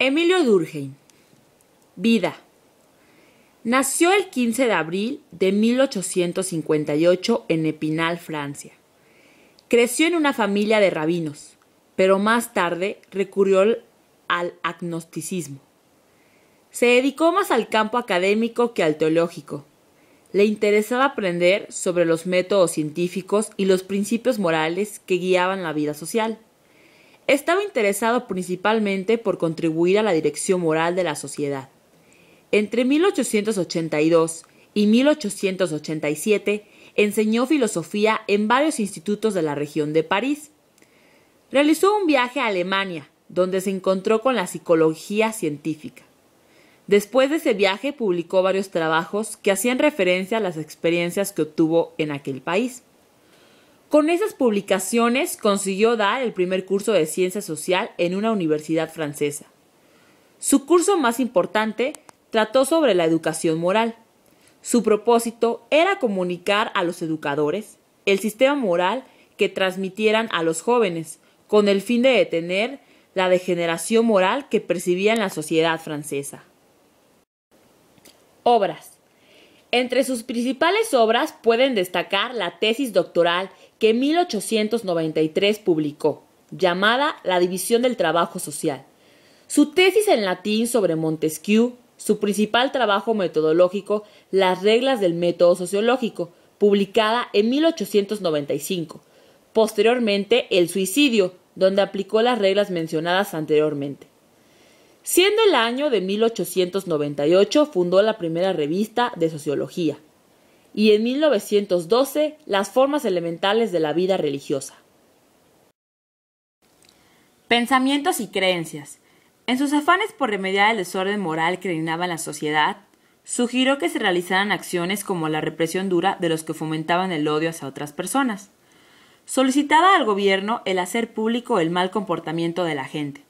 Emilio Durkheim. Vida. Nació el 15 de abril de 1858 en Epinal, Francia. Creció en una familia de rabinos, pero más tarde recurrió al agnosticismo. Se dedicó más al campo académico que al teológico. Le interesaba aprender sobre los métodos científicos y los principios morales que guiaban la vida social. Estaba interesado principalmente por contribuir a la dirección moral de la sociedad. Entre 1882 y 1887 enseñó filosofía en varios institutos de la región de París. Realizó un viaje a Alemania, donde se encontró con la psicología científica. Después de ese viaje publicó varios trabajos que hacían referencia a las experiencias que obtuvo en aquel país. Con esas publicaciones consiguió dar el primer curso de ciencia social en una universidad francesa. Su curso más importante trató sobre la educación moral. Su propósito era comunicar a los educadores el sistema moral que transmitieran a los jóvenes, con el fin de detener la degeneración moral que percibía en la sociedad francesa. Obras. Entre sus principales obras pueden destacar la tesis doctoral que en 1893 publicó, llamada La división del trabajo social. Su tesis en latín sobre Montesquieu, su principal trabajo metodológico, Las reglas del método sociológico, publicada en 1895. Posteriormente, El suicidio, donde aplicó las reglas mencionadas anteriormente. Siendo el año de 1898, fundó la primera revista de sociología, y en 1912, Las formas elementales de la vida religiosa. Pensamientos y creencias. En sus afanes por remediar el desorden moral que reinaba en la sociedad, sugirió que se realizaran acciones como la represión dura de los que fomentaban el odio hacia otras personas. Solicitaba al gobierno el hacer público el mal comportamiento de la gente.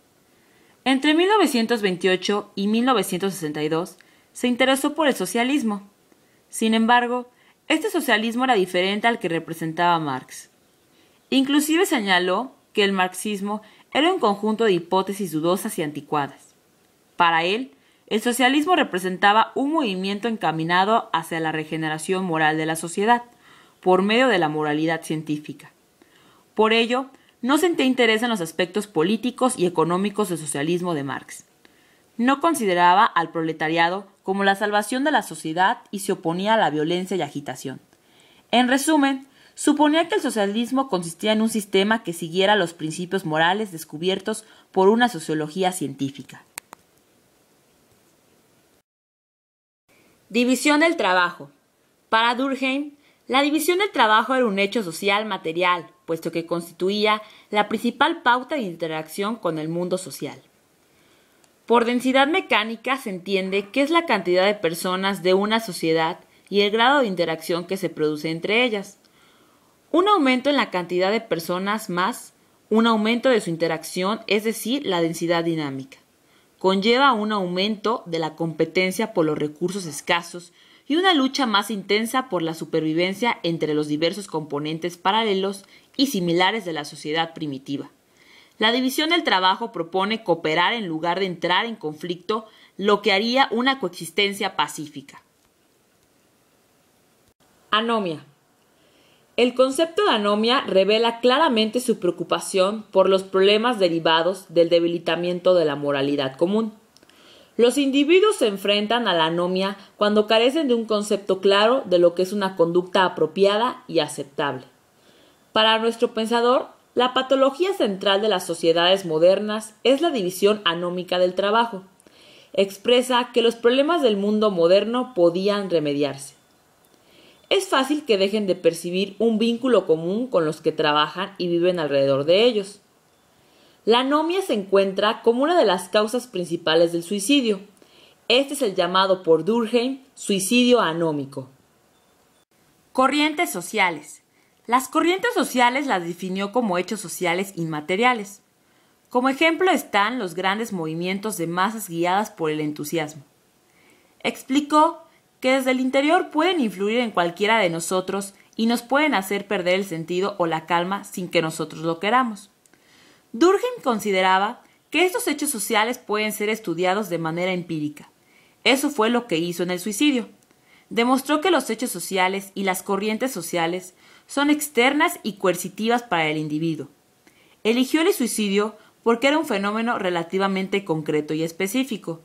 Entre 1928 y 1962 se interesó por el socialismo. Sin embargo, este socialismo era diferente al que representaba Marx. Inclusive señaló que el marxismo era un conjunto de hipótesis dudosas y anticuadas. Para él, el socialismo representaba un movimiento encaminado hacia la regeneración moral de la sociedad, por medio de la moralidad científica. Por ello, no sentía interés en los aspectos políticos y económicos del socialismo de Marx. No consideraba al proletariado como la salvación de la sociedad y se oponía a la violencia y agitación. En resumen, suponía que el socialismo consistía en un sistema que siguiera los principios morales descubiertos por una sociología científica. División del trabajo. Para Durkheim, la división del trabajo era un hecho social material, puesto que constituía la principal pauta de interacción con el mundo social. Por densidad mecánica se entiende que es la cantidad de personas de una sociedad y el grado de interacción que se produce entre ellas. Un aumento en la cantidad de personas más un aumento de su interacción, es decir, la densidad dinámica. Conlleva un aumento de la competencia por los recursos escasos y una lucha más intensa por la supervivencia entre los diversos componentes paralelos y similares de la sociedad primitiva. La división del trabajo propone cooperar en lugar de entrar en conflicto, lo que haría una coexistencia pacífica. Anomia. El concepto de anomia revela claramente su preocupación por los problemas derivados del debilitamiento de la moralidad común. Los individuos se enfrentan a la anomia cuando carecen de un concepto claro de lo que es una conducta apropiada y aceptable. Para nuestro pensador, la patología central de las sociedades modernas es la división anómica del trabajo. Expresa que los problemas del mundo moderno podían remediarse. Es fácil que dejen de percibir un vínculo común con los que trabajan y viven alrededor de ellos. La anomia se encuentra como una de las causas principales del suicidio. Este es el llamado por Durkheim suicidio anómico. Corrientes sociales. Las corrientes sociales las definió como hechos sociales inmateriales. Como ejemplo están los grandes movimientos de masas guiadas por el entusiasmo. Explicó que desde el interior pueden influir en cualquiera de nosotros y nos pueden hacer perder el sentido o la calma sin que nosotros lo queramos. Durkheim consideraba que estos hechos sociales pueden ser estudiados de manera empírica. Eso fue lo que hizo en el suicidio. Demostró que los hechos sociales y las corrientes sociales son externas y coercitivas para el individuo. Eligió el suicidio porque era un fenómeno relativamente concreto y específico.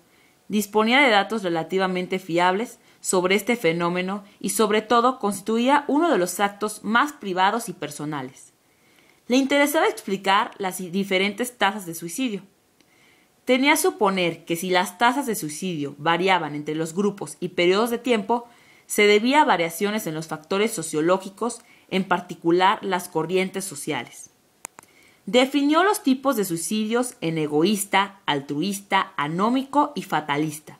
Disponía de datos relativamente fiables sobre este fenómeno y sobre todo constituía uno de los actos más privados y personales. Le interesaba explicar las diferentes tasas de suicidio. Tenía a suponer que si las tasas de suicidio variaban entre los grupos y periodos de tiempo, se debía a variaciones en los factores sociológicos, en particular las corrientes sociales. Definió los tipos de suicidios en egoísta, altruista, anómico y fatalista.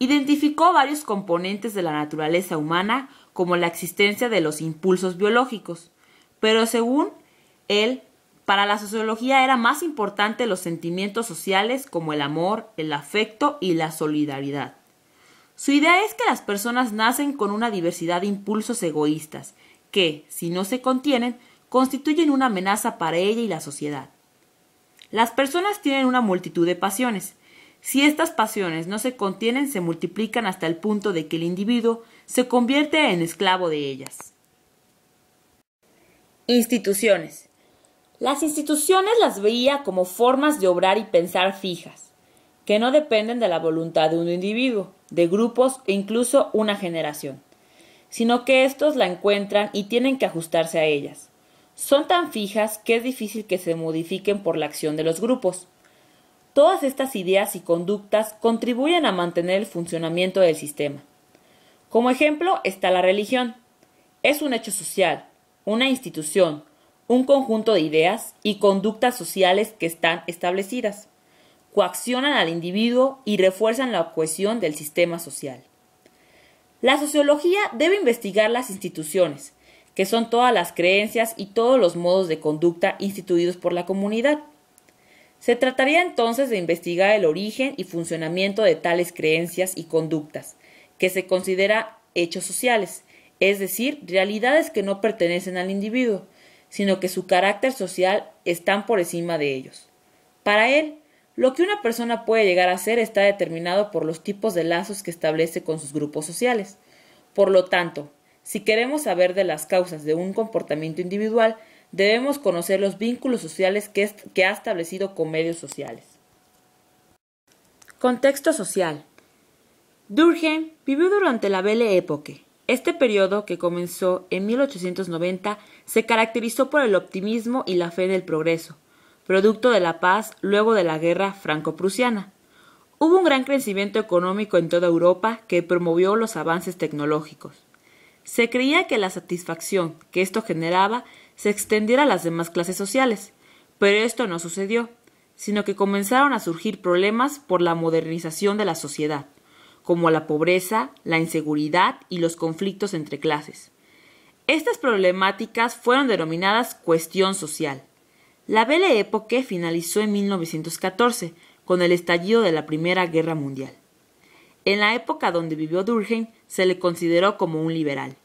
Identificó varios componentes de la naturaleza humana como la existencia de los impulsos biológicos, pero según él, para la sociología era más importante los sentimientos sociales como el amor, el afecto y la solidaridad. Su idea es que las personas nacen con una diversidad de impulsos egoístas que, si no se contienen, constituyen una amenaza para ella y la sociedad. Las personas tienen una multitud de pasiones. Si estas pasiones no se contienen, se multiplican hasta el punto de que el individuo se convierte en esclavo de ellas. Instituciones. Las instituciones las veía como formas de obrar y pensar fijas, que no dependen de la voluntad de un individuo, de grupos e incluso una generación, sino que éstos la encuentran y tienen que ajustarse a ellas. Son tan fijas que es difícil que se modifiquen por la acción de los grupos. Todas estas ideas y conductas contribuyen a mantener el funcionamiento del sistema. Como ejemplo está la religión. Es un hecho social, una institución, un conjunto de ideas y conductas sociales que están establecidas, coaccionan al individuo y refuerzan la cohesión del sistema social. La sociología debe investigar las instituciones, que son todas las creencias y todos los modos de conducta instituidos por la comunidad. Se trataría entonces de investigar el origen y funcionamiento de tales creencias y conductas, que se considera hechos sociales, es decir, realidades que no pertenecen al individuo, sino que su carácter social están por encima de ellos. Para él, lo que una persona puede llegar a ser está determinado por los tipos de lazos que establece con sus grupos sociales. Por lo tanto, si queremos saber de las causas de un comportamiento individual, debemos conocer los vínculos sociales que ha establecido con medios sociales. Contexto social. Durkheim vivió durante la Belle Époque. Este periodo, que comenzó en 1890, se caracterizó por el optimismo y la fe en el progreso, producto de la paz luego de la guerra franco-prusiana. Hubo un gran crecimiento económico en toda Europa que promovió los avances tecnológicos. Se creía que la satisfacción que esto generaba se extendiera a las demás clases sociales, pero esto no sucedió, sino que comenzaron a surgir problemas por la modernización de la sociedad, como la pobreza, la inseguridad y los conflictos entre clases. Estas problemáticas fueron denominadas cuestión social. La Belle Époque finalizó en 1914, con el estallido de la Primera Guerra Mundial. En la época donde vivió Durkheim se le consideró como un liberal.